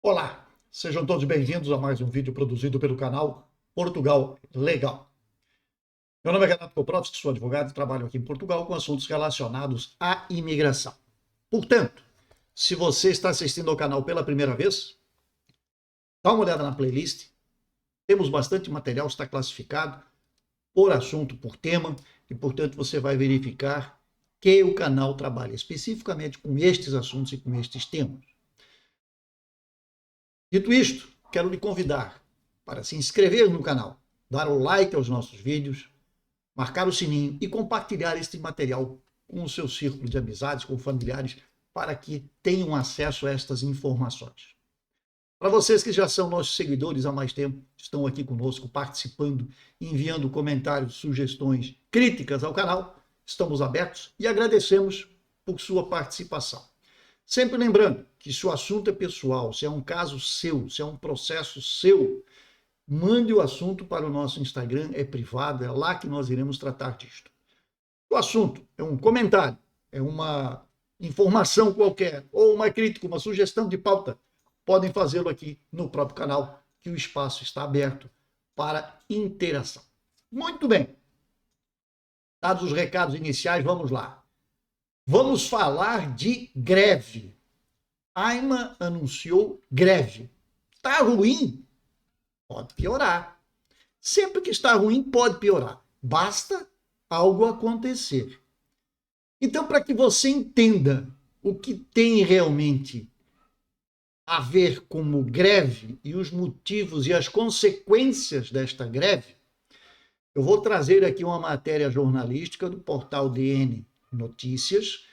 Olá, sejam todos bem-vindos a mais um vídeo produzido pelo canal Portugal Legal. Meu nome é Renato Koprowski, sou advogado e trabalho aqui em Portugal com assuntos relacionados à imigração. Portanto, se você está assistindo ao canal pela primeira vez, dá uma olhada na playlist. Temos bastante material, está classificado por assunto, por tema, e portanto você vai verificar que o canal trabalha especificamente com estes assuntos e com estes temas. Dito isto, quero lhe convidar para se inscrever no canal, dar o like aos nossos vídeos, marcar o sininho e compartilhar este material com o seu círculo de amizades, com familiares, para que tenham acesso a estas informações. Para vocês que já são nossos seguidores há mais tempo, estão aqui conosco participando, enviando comentários, sugestões, críticas ao canal, estamos abertos e agradecemos por sua participação. Sempre lembrando que se o assunto é pessoal, se é um caso seu, se é um processo seu, mande o assunto para o nosso Instagram, é privado, é lá que nós iremos tratar disto. O assunto é um comentário, é uma informação qualquer, ou uma crítica, uma sugestão de pauta, podem fazê-lo aqui no próprio canal, que o espaço está aberto para interação. Muito bem. Dados os recados iniciais, vamos lá. Vamos falar de greve. AIMA anunciou greve. Está ruim? Pode piorar. Sempre que está ruim, pode piorar. Basta algo acontecer. Então, para que você entenda o que tem realmente a ver como greve e os motivos e as consequências desta greve, eu vou trazer aqui uma matéria jornalística do portal DN Notícias,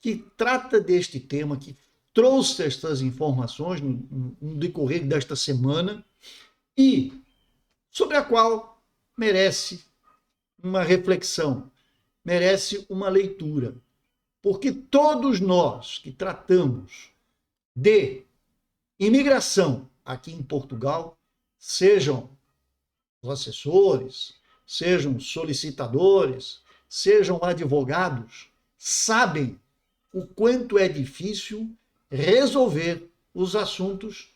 que trata deste tema, que trouxe estas informações no decorrer desta semana e sobre a qual merece uma reflexão, merece uma leitura. Porque todos nós que tratamos de imigração aqui em Portugal, sejam os assessores, sejam solicitadores, sejam advogados, sabem o quanto é difícil resolver os assuntos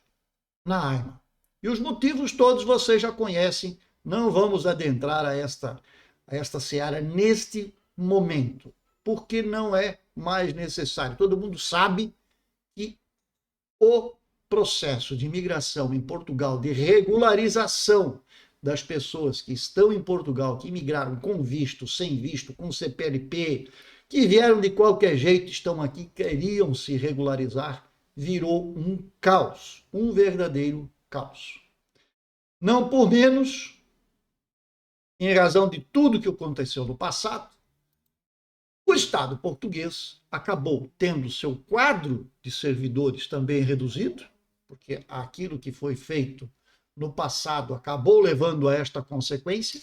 na AIMA. E os motivos todos vocês já conhecem, não vamos adentrar a esta seara neste momento, porque não é mais necessário. Todo mundo sabe que o processo de imigração em Portugal, de regularização das pessoas que estão em Portugal, que imigraram com visto, sem visto, com CPLP, que vieram de qualquer jeito, estão aqui, queriam se regularizar, virou um caos, um verdadeiro caos. Não por menos, em razão de tudo que aconteceu no passado, o Estado português acabou tendo seu quadro de servidores também reduzido, porque aquilo que foi feito no passado acabou levando a esta consequência.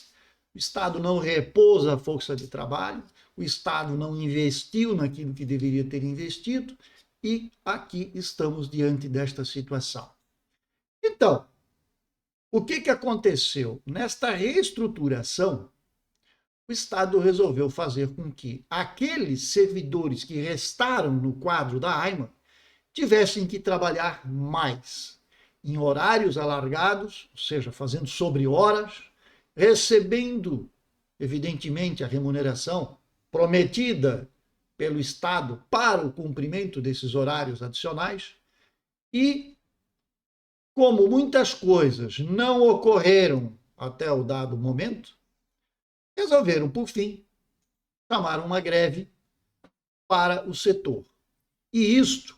O Estado não repôs a força de trabalho, o Estado não investiu naquilo que deveria ter investido, e aqui estamos diante desta situação. Então, o que aconteceu? Nesta reestruturação, o Estado resolveu fazer com que aqueles servidores que restaram no quadro da AIMA tivessem que trabalhar mais, em horários alargados, ou seja, fazendo sobre-horas, recebendo, evidentemente, a remuneração prometida pelo Estado para o cumprimento desses horários adicionais. E, como muitas coisas não ocorreram até o dado momento, resolveram, por fim, chamar uma greve para o setor. E isto,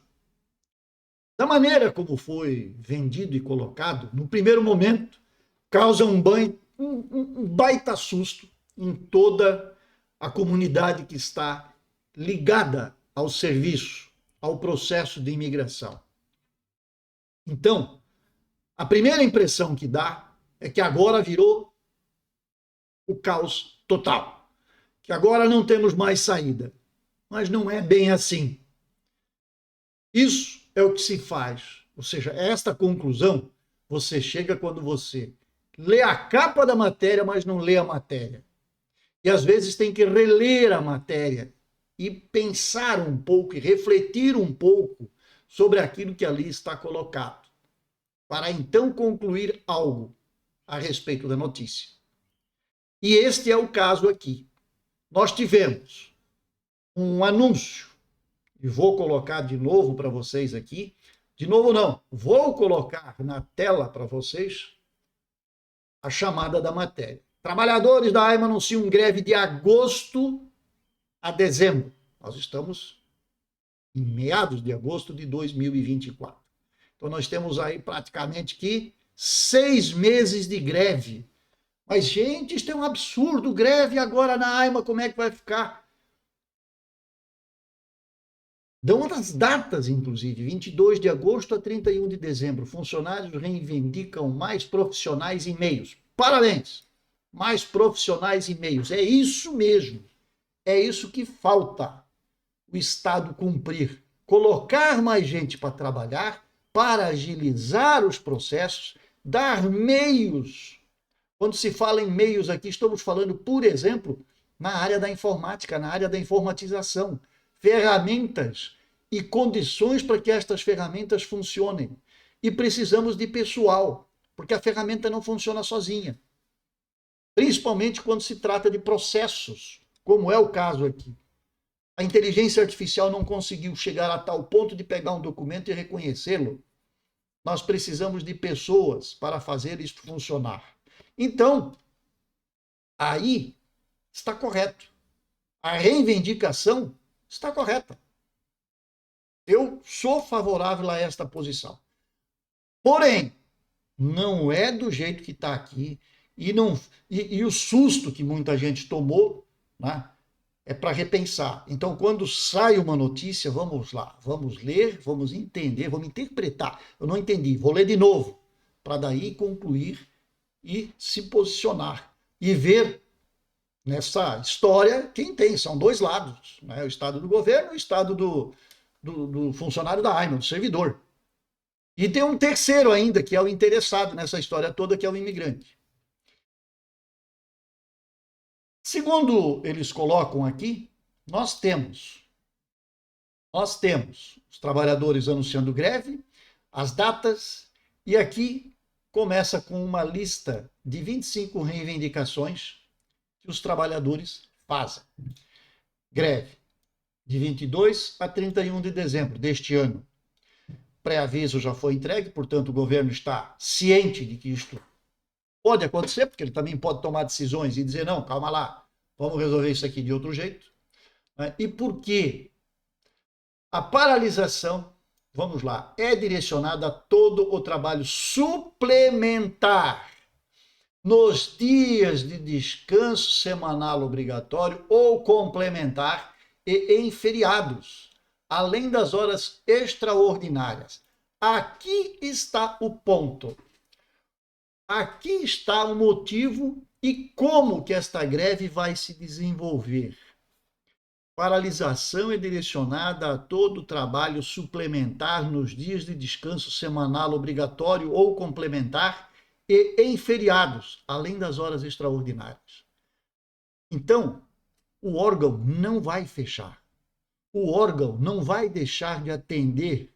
da maneira como foi vendido e colocado, no primeiro momento, causa um baita susto em toda a comunidade que está ligada ao serviço, ao processo de imigração. Então, a primeira impressão que dá é que agora virou o caos total, que agora não temos mais saída. Mas não é bem assim. Isso é o que se faz, ou seja, esta conclusão você chega quando você lê a capa da matéria, mas não lê a matéria. E às vezes tem que reler a matéria e pensar um pouco e refletir um pouco sobre aquilo que ali está colocado. para então concluir algo a respeito da notícia. E este é o caso aqui. Nós tivemos um anúncio, e vou colocar de novo para vocês aqui. De novo, não, vou colocar na tela para vocês a chamada da matéria. Trabalhadores da AIMA anunciam greve de agosto a dezembro. Nós estamos em meados de agosto de 2024. Então, nós temos aí praticamente que 6 meses de greve. Mas, gente, isso é um absurdo. Greve agora na AIMA, como é que vai ficar? Dão as datas, inclusive, 22 de agosto a 31 de dezembro. Funcionários reivindicam mais profissionais e meios. Parabéns! Mais profissionais e meios. É isso mesmo. É isso que falta o Estado cumprir. Colocar mais gente para trabalhar, para agilizar os processos, dar meios. Quando se fala em meios aqui, estamos falando, por exemplo, na área da informática, na área da informatização. Ferramentas e condições para que estas ferramentas funcionem. E precisamos de pessoal, porque a ferramenta não funciona sozinha. Principalmente quando se trata de processos, como é o caso aqui. A inteligência artificial não conseguiu chegar a tal ponto de pegar um documento e reconhecê-lo. Nós precisamos de pessoas para fazer isso funcionar. Então, aí está correto. A reivindicação está correta. Eu sou favorável a esta posição. Porém, não é do jeito que está aqui e o susto que muita gente tomou, né, é para repensar. Então, quando sai uma notícia, vamos lá, vamos ler, vamos entender, vamos interpretar. Eu não entendi, vou ler de novo, para daí concluir e se posicionar e ver nessa história quem tem. São dois lados, né? O estado do governo e o estado do funcionário da AIMA, do servidor. E tem um terceiro ainda, que é o interessado nessa história toda, que é o imigrante. Segundo eles colocam aqui, nós temos os trabalhadores anunciando greve, as datas, e aqui começa com uma lista de 25 reivindicações que os trabalhadores fazem. Greve de 22 a 31 de dezembro deste ano. Pré-aviso já foi entregue, portanto o governo está ciente de que isto pode acontecer, porque ele também pode tomar decisões e dizer, não, calma lá, vamos resolver isso aqui de outro jeito. E por quê? A paralisação, vamos lá, é direcionada a todo o trabalho suplementar nos dias de descanso semanal obrigatório ou complementar e em feriados, além das horas extraordinárias. Aqui está o ponto. Aqui está o motivo e como que esta greve vai se desenvolver. Paralisação é direcionada a todo o trabalho suplementar nos dias de descanso semanal obrigatório ou complementar e em feriados, além das horas extraordinárias. Então, o órgão não vai fechar. O órgão não vai deixar de atender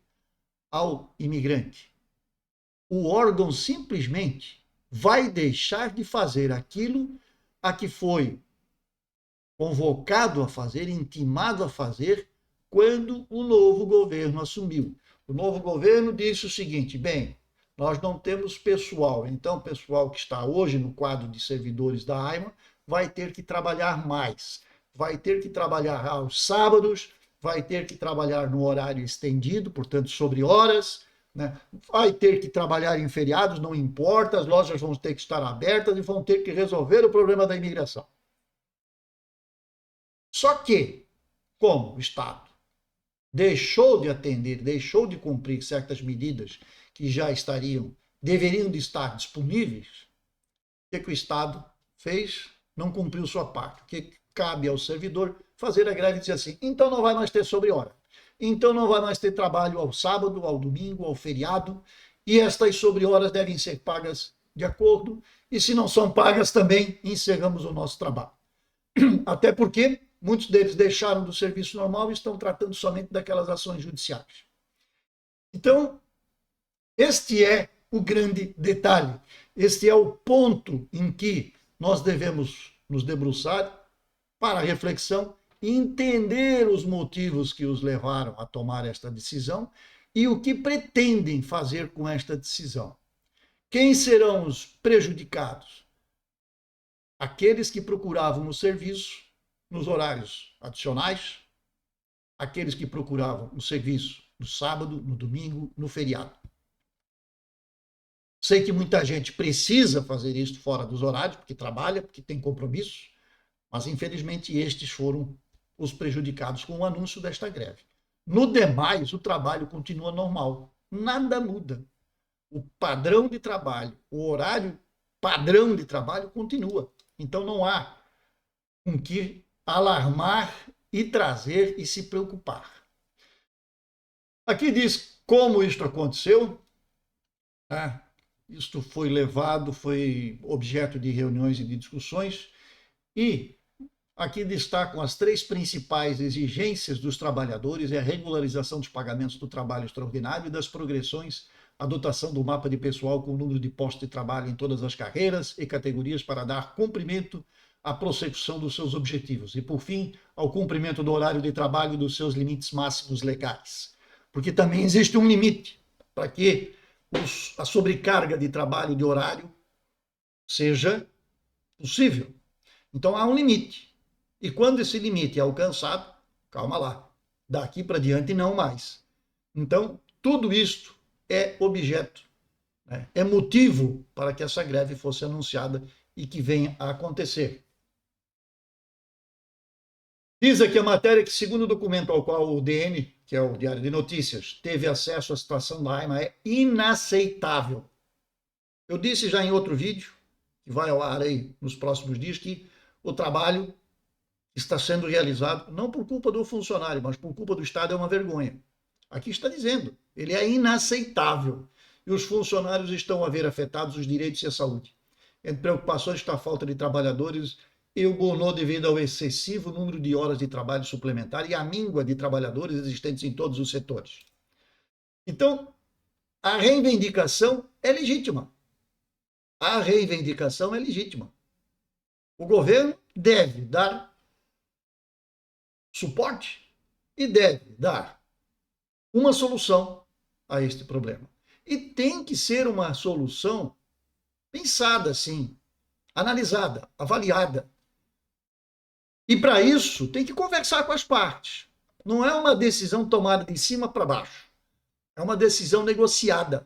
ao imigrante. O órgão simplesmente vai deixar de fazer aquilo a que foi convocado a fazer, intimado a fazer, quando o novo governo assumiu. O novo governo disse o seguinte, bem, nós não temos pessoal, então o pessoal que está hoje no quadro de servidores da AIMA vai ter que trabalhar mais, vai ter que trabalhar aos sábados, vai ter que trabalhar no horário estendido, portanto, sobre horas, né? Vai ter que trabalhar em feriados, não importa, as lojas vão ter que estar abertas e vão ter que resolver o problema da imigração. Só que, como o Estado deixou de atender, deixou de cumprir certas medidas que já deveriam de estar disponíveis, o que o Estado fez? Não cumpriu sua parte. O que cabe ao servidor? Fazer a greve e dizer assim, então não vai mais ter sobre-hora. Então não vai mais ter trabalho ao sábado, ao domingo, ao feriado, e estas sobre-horas devem ser pagas de acordo, e se não são pagas também, encerramos o nosso trabalho. Até porque muitos deles deixaram do serviço normal e estão tratando somente daquelas ações judiciais. Então, este é o grande detalhe. Este é o ponto em que nós devemos nos debruçar para a reflexão, entender os motivos que os levaram a tomar esta decisão e o que pretendem fazer com esta decisão. Quem serão os prejudicados? Aqueles que procuravam o serviço nos horários adicionais, aqueles que procuravam o serviço no sábado, no domingo, no feriado. Sei que muita gente precisa fazer isso fora dos horários, porque trabalha, porque tem compromissos, mas infelizmente estes foram os prejudicados com o anúncio desta greve. No demais, o trabalho continua normal, nada muda. O padrão de trabalho, o horário padrão de trabalho continua. Então não há com que alarmar e trazer e se preocupar. Aqui diz como isto aconteceu. Isto foi levado, foi objeto de reuniões e de discussões, e aqui destacam as 3 principais exigências dos trabalhadores: é a regularização dos pagamentos do trabalho extraordinário e das progressões, a dotação do mapa de pessoal com o número de postos de trabalho em todas as carreiras e categorias para dar cumprimento à prossecução dos seus objetivos, e, por fim, ao cumprimento do horário de trabalho e dos seus limites máximos legais. Porque também existe um limite para que a sobrecarga de trabalho de horário seja possível. Então há um limite. E quando esse limite é alcançado, calma lá, daqui para diante não mais. Então, tudo isto é objeto, é motivo para que essa greve fosse anunciada e que venha a acontecer. Diz aqui a matéria que, segundo o documento ao qual o DN, que é o Diário de Notícias, teve acesso à situação da AIMA, é inaceitável. Eu disse já em outro vídeo, que vai ao ar aí nos próximos dias, que o trabalho está sendo realizado não por culpa do funcionário, mas por culpa do Estado, é uma vergonha. Aqui está dizendo, ele é inaceitável. E os funcionários estão a ver afetados os direitos e a saúde. Entre preocupações está a falta de trabalhadores e o bono devido ao excessivo número de horas de trabalho suplementar e a míngua de trabalhadores existentes em todos os setores. Então, a reivindicação é legítima. A reivindicação é legítima. O governo deve dar suporte e deve dar uma solução a este problema. E tem que ser uma solução pensada, sim, analisada, avaliada. E para isso tem que conversar com as partes. Não é uma decisão tomada de cima para baixo. É uma decisão negociada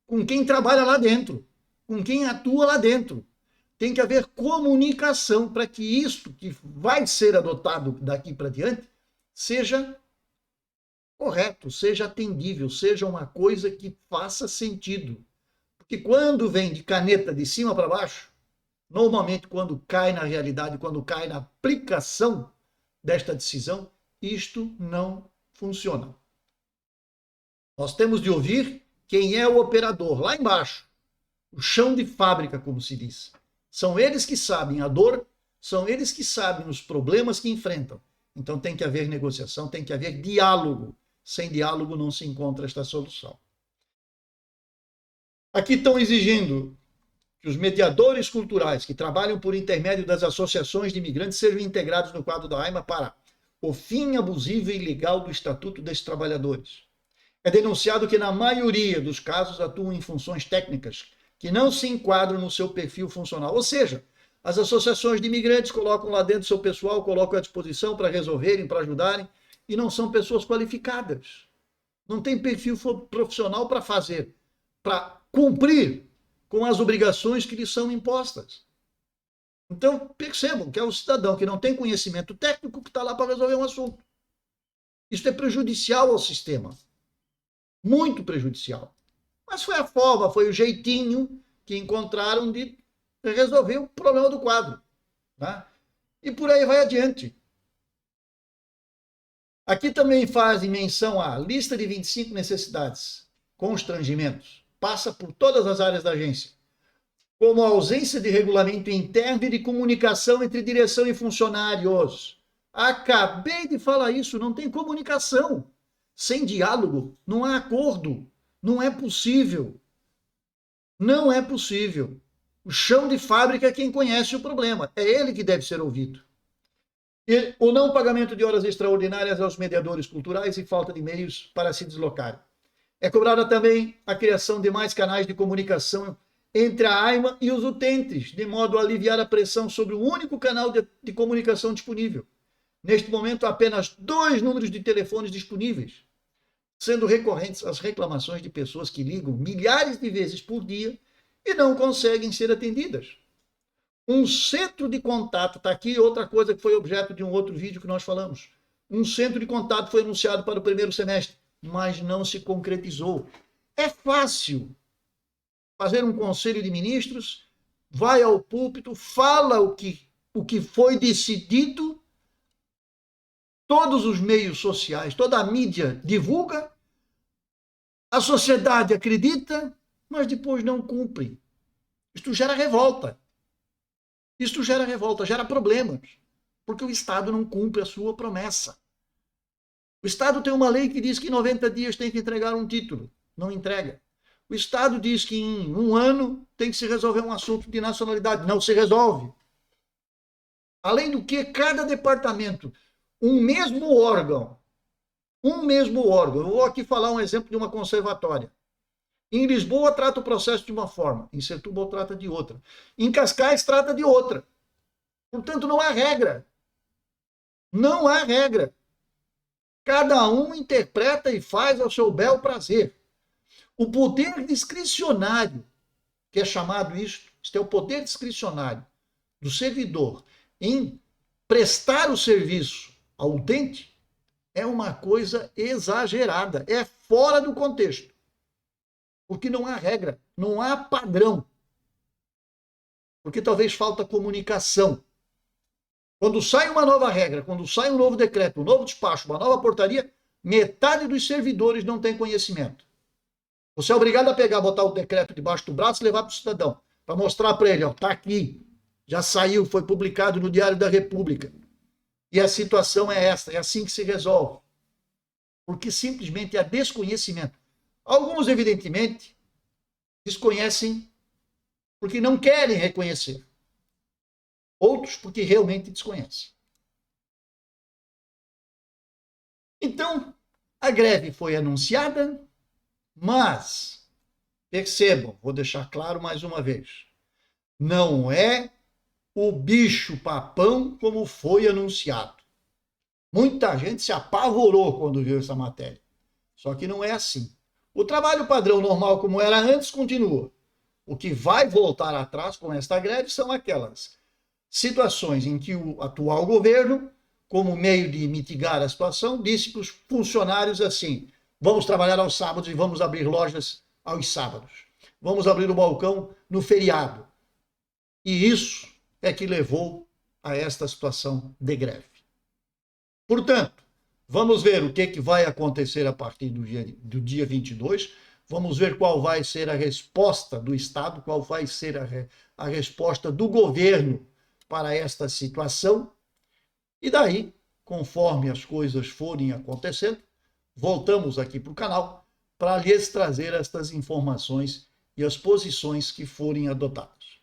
com quem trabalha lá dentro, com quem atua lá dentro. Tem que haver comunicação para que isso que vai ser adotado daqui para diante seja correto, seja atendível, seja uma coisa que faça sentido. Porque quando vem de caneta de cima para baixo, normalmente quando cai na realidade, quando cai na aplicação desta decisão, isto não funciona. Nós temos de ouvir quem é o operador lá embaixo, o chão de fábrica, como se diz. São eles que sabem a dor, são eles que sabem os problemas que enfrentam. Então tem que haver negociação, tem que haver diálogo. Sem diálogo não se encontra esta solução. Aqui estão exigindo que os mediadores culturais que trabalham por intermédio das associações de imigrantes sejam integrados no quadro da AIMA para o fim abusivo e ilegal do Estatuto desses Trabalhadores. É denunciado que, na maioria dos casos, atuam em funções técnicas que não se enquadram no seu perfil funcional. Ou seja, as associações de imigrantes colocam lá dentro seu pessoal, colocam à disposição para resolverem, para ajudarem, e não são pessoas qualificadas. Não tem perfil profissional para fazer, para cumprir com as obrigações que lhes são impostas. Então, percebam que é o cidadão que não tem conhecimento técnico que está lá para resolver um assunto. Isso é prejudicial ao sistema. Muito prejudicial. Mas foi a forma, foi o jeitinho que encontraram de resolver o problema do quadro. Né? E por aí vai adiante. Aqui também fazem menção à lista de 25 necessidades, constrangimentos. Passa por todas as áreas da agência, como a ausência de regulamento interno e de comunicação entre direção e funcionários. Acabei de falar isso, não tem comunicação. Sem diálogo, não há acordo, não é possível. Não é possível. O chão de fábrica é quem conhece o problema. É ele que deve ser ouvido. E o não pagamento de horas extraordinárias aos mediadores culturais e falta de meios para se deslocarem. É cobrada também a criação de mais canais de comunicação entre a AIMA e os utentes, de modo a aliviar a pressão sobre o único canal de comunicação disponível. Neste momento, há apenas 2 números de telefones disponíveis, sendo recorrentes as reclamações de pessoas que ligam milhares de vezes por dia e não conseguem ser atendidas. Um centro de contato, está aqui outra coisa que foi objeto de um outro vídeo que nós falamos. Um centro de contato foi anunciado para o primeiro semestre, mas não se concretizou. É fácil fazer um conselho de ministros, vai ao púlpito, fala o que foi decidido, todos os meios sociais, toda a mídia divulga, a sociedade acredita, mas depois não cumpre. Isto gera revolta. Isto gera revolta, gera problemas, porque o Estado não cumpre a sua promessa. O Estado tem uma lei que diz que em 90 dias tem que entregar um título, não entrega. O Estado diz que em 1 ano tem que se resolver um assunto de nacionalidade, não se resolve. Além do que, cada departamento, um mesmo órgão, eu vou aqui falar um exemplo de uma conservatória. Em Lisboa trata o processo de uma forma, em Setúbal trata de outra. Em Cascais trata de outra. Portanto, não há regra. Não há regra. Cada um interpreta e faz ao seu bel prazer. O poder discricionário, que é chamado isto é o poder discricionário do servidor em prestar o serviço ao utente, é uma coisa exagerada, é fora do contexto. Porque não há regra, não há padrão. Porque talvez falta comunicação. Quando sai uma nova regra, quando sai um novo decreto, um novo despacho, uma nova portaria, metade dos servidores não tem conhecimento. Você é obrigado a pegar, botar o decreto debaixo do braço e levar para o cidadão, para mostrar para ele, ó, tá aqui, já saiu, foi publicado no Diário da República. E a situação é esta, é assim que se resolve. Porque simplesmente há desconhecimento. Alguns, evidentemente, desconhecem porque não querem reconhecer. Outros porque realmente desconhecem. Então, a greve foi anunciada, mas, percebam, vou deixar claro mais uma vez, não é o bicho-papão como foi anunciado. Muita gente se apavorou quando viu essa matéria. Só que não é assim. O trabalho padrão normal como era antes continua. O que vai voltar atrás com esta greve são aquelas situações em que o atual governo, como meio de mitigar a situação, disse para os funcionários assim: vamos trabalhar aos sábados e vamos abrir lojas aos sábados. Vamos abrir o balcão no feriado. E isso é que levou a esta situação de greve. Portanto, vamos ver o que vai acontecer a partir do dia 22. Vamos ver qual vai ser a resposta do Estado, qual vai ser a resposta do governo para esta situação. E daí, conforme as coisas forem acontecendo, voltamos aqui para o canal para lhes trazer estas informações e as posições que forem adotadas.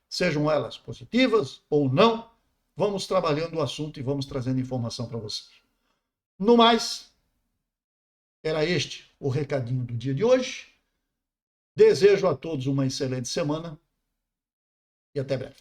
Sejam elas positivas ou não, vamos trabalhando o assunto e vamos trazendo informação para vocês. No mais, era este o recadinho do dia de hoje. Desejo a todos uma excelente semana e até breve.